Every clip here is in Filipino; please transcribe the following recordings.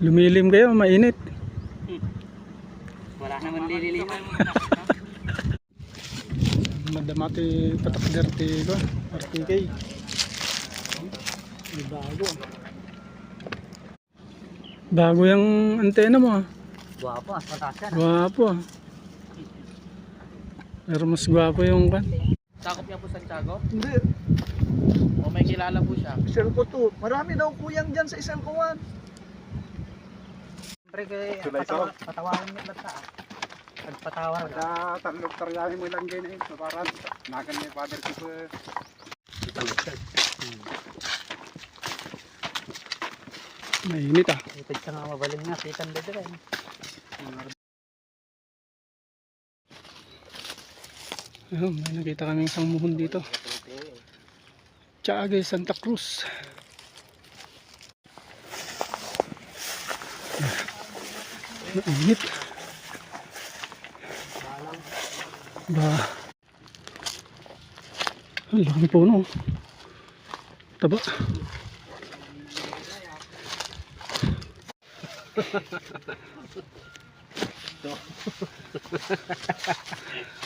Lumilim kayo, mainit. Wala naman lililiman. Madamati patak dirty ko, RTK. May bago. Bago yung antena mo ah. Guwapo, mataas yan. Gwapo ah. Pero mas gwapo yung kan. Sakop niya po Santiago? Hindi, O may kilala po siya? Iselco 2. Marami daw kuyang dyan sa Iselco 1. Siyempre kay patawarin niya bata. Nagpatawar ka. Tarlog-tarlogin mo lang din eh. So parang nakan ni father ko Mainit ah. Ipid ka nga mabaling nga, sitan dito rin. Ayun, may nakita kami isang muhon dito. Tiague, Santa Cruz. Mainit. Ba. Ang laki puno. Taba.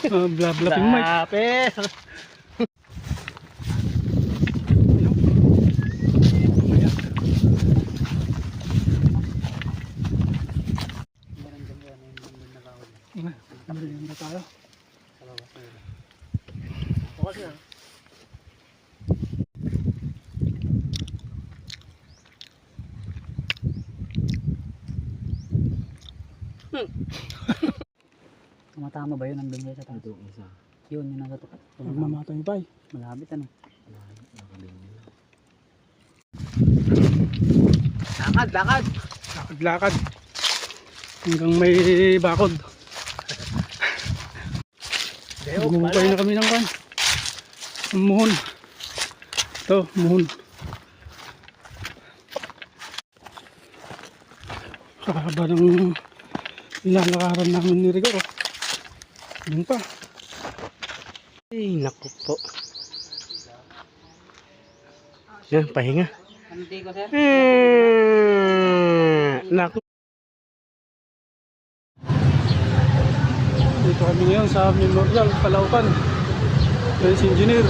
Bla-blaping mic. Lapis! Merienda tayo. Tumatama ba yun ang bingay sa taas? Isa. Yun, yun ang katukat. Magmamatay pa eh. Malapit ano? Lakad! Lakad! Hanggang may bakod. Gumupay na kami ng kan. Ang muhon. Ito, muhon. Kakaba ng ilalakaran namin ni Rigor. Doon pa. Ay, naku po. Yan, pahinga. Hindi ko sir. Naku. Dito kami ngayon sa Memorial, Calaucan. Police Engineer.